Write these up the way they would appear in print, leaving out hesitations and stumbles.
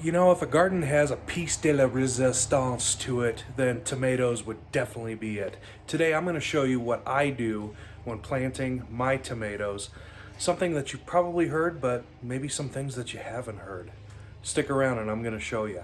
You know, if a garden has a piece de la resistance to it, then tomatoes would definitely be it. Today I'm going to show you what I do when planting my tomatoes. Something that you've probably heard, but maybe some things that you haven't heard. Stick around and I'm going to show you.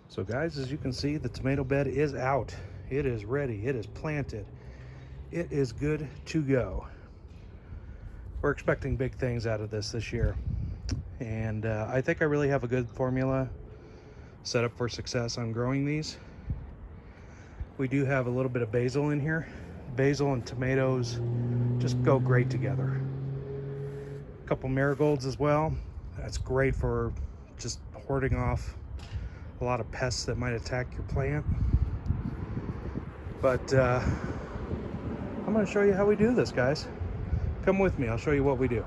So guys, as you can see, the tomato bed is out. It is ready, it is planted. It is good to go. We're expecting big things out of this year. And I think I really have a good formula set up for success on growing these. We do have a little bit of basil in here. Basil and tomatoes just go great together. A couple marigolds as well. That's great for just hoarding off a lot of pests that might attack your plant. But I'm going to show you how we do this, guys. Come with me, I'll show you what we do.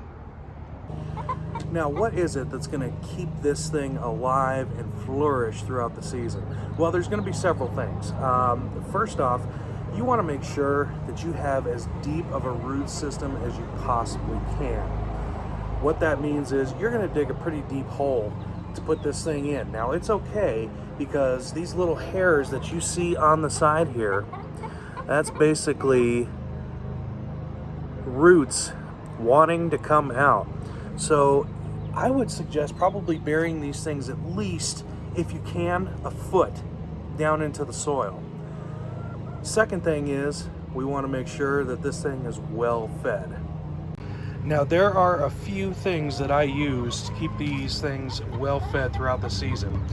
Now, what is it that's going to keep this thing alive and flourish throughout the season? Well, there's going to be several things. First off, you want to make sure that you have as deep of a root system as you possibly can. What that means is you're going to dig a pretty deep hole to put this thing in. Now, it's okay because these little hairs that you see on the side here, that's basically roots wanting to come out. So I would suggest probably burying these things at least, if you can, a foot down into the soil. Second thing is we want to make sure that this thing is well fed. Now, there are a few things that I use to keep these things well fed throughout the season.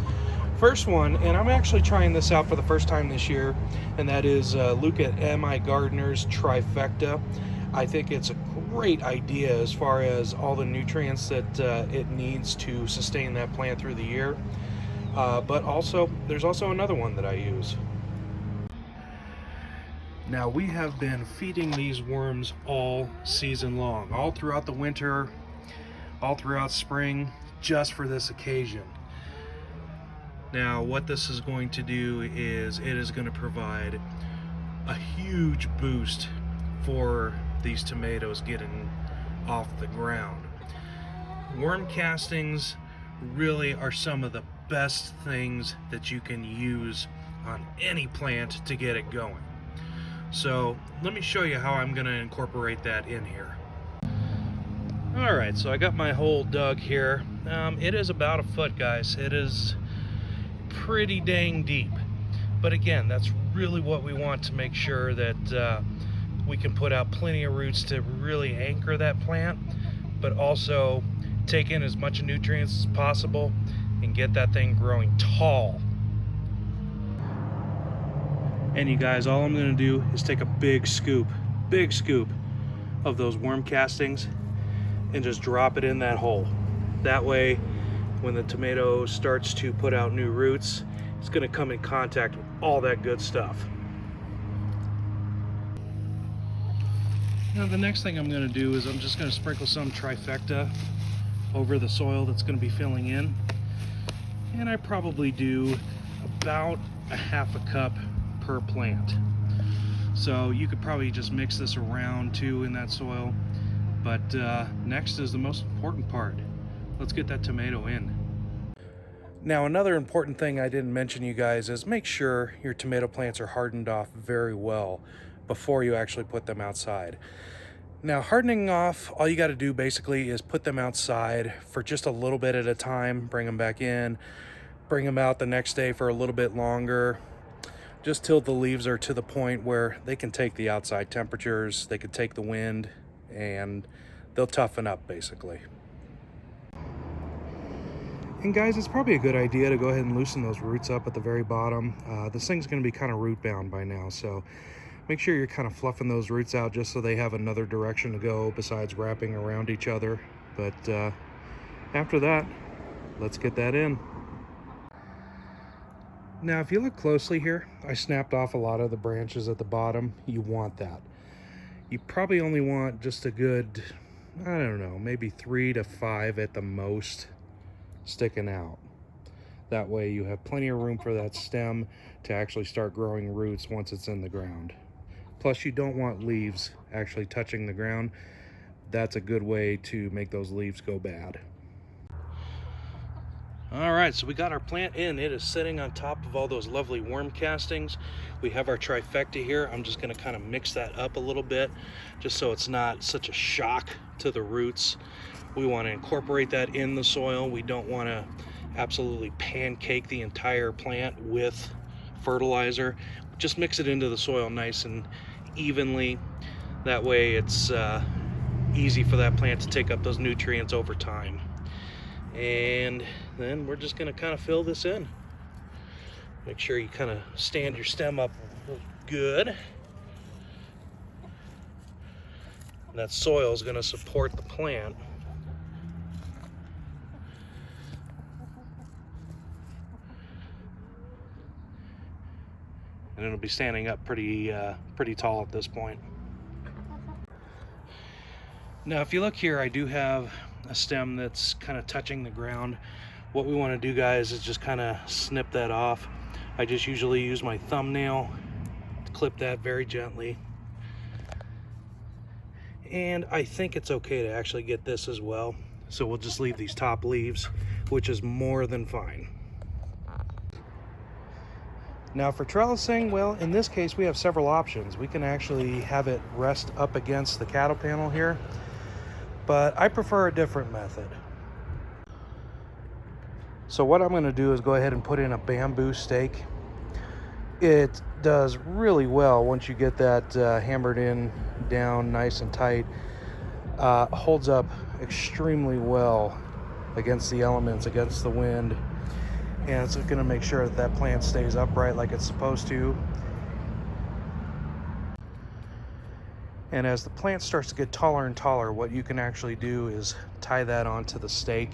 First one, and I'm actually trying this out for the first time this year, and that is look at M.I. Gardner's Trifecta. I think it's a great idea as far as all the nutrients that it needs to sustain that plant through the year. But also, there's also another one that I use. Now, we have been feeding these worms all season long, all throughout the winter, all throughout spring, just for this occasion. Now, what this is going to do is it is going to provide a huge boost for these tomatoes getting off the ground. Worm castings really are some of the best things that you can use on any plant to get it going. So let me show you how I'm going to incorporate that in here. Alright, so I got my hole dug here. It is about a foot, guys. It is pretty dang deep. But again, that's really what we want to make sure that we can put out plenty of roots to really anchor that plant, but also take in as much nutrients as possible and get that thing growing tall. And you guys, all I'm going to do is take a big scoop of those worm castings and just drop it in that hole. That way, when the tomato starts to put out new roots, it's going to come in contact with all that good stuff. Now, the next thing I'm going to do is I'm just going to sprinkle some Trifecta over the soil that's going to be filling in. And I probably do about a half a cup per plant. So you could probably just mix this around too in that soil. But next is the most important part. Let's get that tomato in. Now, another important thing I didn't mention, you guys, is make sure your tomato plants are hardened off very well before you actually put them outside. Now, hardening off, all you got to do basically is put them outside for just a little bit at a time, bring them back in, bring them out the next day for a little bit longer, just till the leaves are to the point where they can take the outside temperatures, they can take the wind, and they'll toughen up basically. And guys, it's probably a good idea to go ahead and loosen those roots up at the very bottom. This thing's going to be kind of root bound by now, so make sure you're kind of fluffing those roots out just so they have another direction to go besides wrapping around each other. But after that, let's get that in. Now, if you look closely here, I snapped off a lot of the branches at the bottom. You want that. You probably only want just a good, I don't know, maybe 3 to 5 at the most sticking out. That way you have plenty of room for that stem to actually start growing roots once it's in the ground. Plus, you don't want leaves actually touching the ground. That's a good way to make those leaves go bad. All right, so we got our plant in. It is sitting on top of all those lovely worm castings. We have our trifecta here. I'm just gonna kind of mix that up a little bit just so it's not such a shock to the roots. We wanna incorporate that in the soil. We don't wanna absolutely pancake the entire plant with fertilizer. Just mix it into the soil nice and evenly. That way it's easy for that plant to take up those nutrients over time. And then we're just going to kind of fill this in. Make sure you kind of stand your stem up good. And that soil is going to support the plant. And it'll be standing up pretty tall at this point. Now, if you look here, I do have a stem that's kind of touching the ground. What we want to do, guys, is just kind of snip that off. I just usually use my thumbnail to clip that very gently. And I think it's okay to actually get this as well. So we'll just leave these top leaves, which is more than fine. Now for trellising, well, in this case we have several options. We can actually have it rest up against the cattle panel here, but I prefer a different method. So what I'm going to do is go ahead and put in a bamboo stake. It does really well once you get that hammered in down nice and tight. Holds up extremely well against the elements, against the wind, and it's going to make sure that that plant stays upright like it's supposed to. And as the plant starts to get taller and taller, what you can actually do is tie that onto the stake,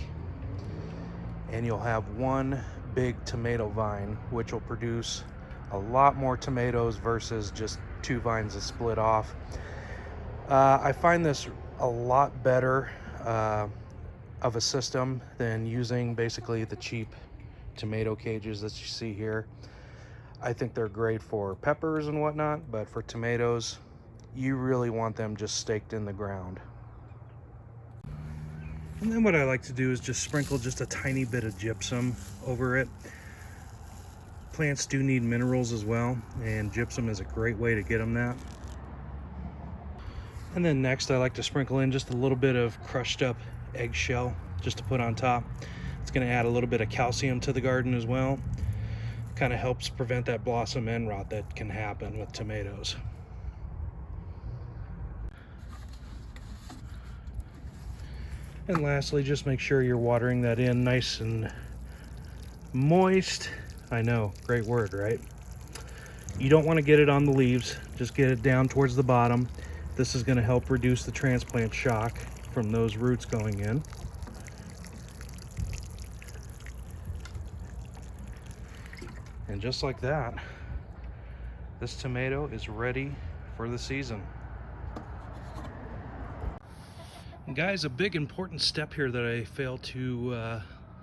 and you'll have one big tomato vine, which will produce a lot more tomatoes versus just two vines that split off. I find this a lot better of a system than using basically the cheap tomato cages that you see here. I think they're great for peppers and whatnot, but for tomatoes, you really want them just staked in the ground. And then what I like to do is just sprinkle just a tiny bit of gypsum over it. Plants do need minerals as well, and gypsum is a great way to get them that. And then next I like to sprinkle in just a little bit of crushed up eggshell just to put on top. It's going to add a little bit of calcium to the garden as well. Kind of helps prevent that blossom end rot that can happen with tomatoes. And lastly, just make sure you're watering that in nice and moist. I know, great word, right? You don't want to get it on the leaves, just get it down towards the bottom. This is going to help reduce the transplant shock from those roots going in. And just like that, this tomato is ready for the season. And guys, a big important step here that I failed to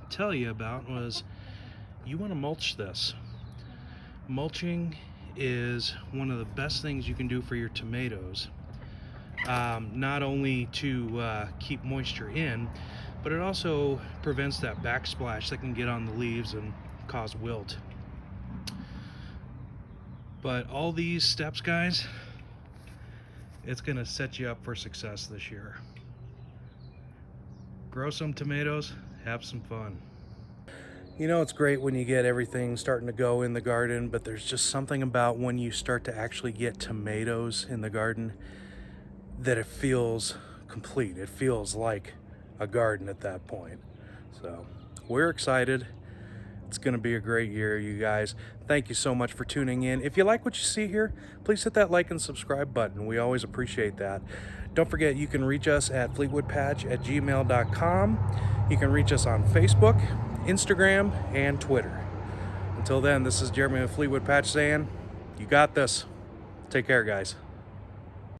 tell you about was you want to mulch this. Mulching is one of the best things you can do for your tomatoes. Not only to keep moisture in, but it also prevents that backsplash that can get on the leaves and cause wilt. But all these steps, guys, it's going to set you up for success this year. Grow some tomatoes, have some fun. You know, it's great when you get everything starting to go in the garden, but there's just something about when you start to actually get tomatoes in the garden that it feels complete. It feels like a garden at that point. So we're excited. It's going to be a great year, you guys. Thank you so much for tuning in. If you like what you see here, please hit that like and subscribe button. We always appreciate that. Don't forget, you can reach us at fleetwoodpatch@gmail.com. You can reach us on Facebook, Instagram, and Twitter. Until then, this is Jeremy with Fleetwood Patch saying, you got this. Take care, guys.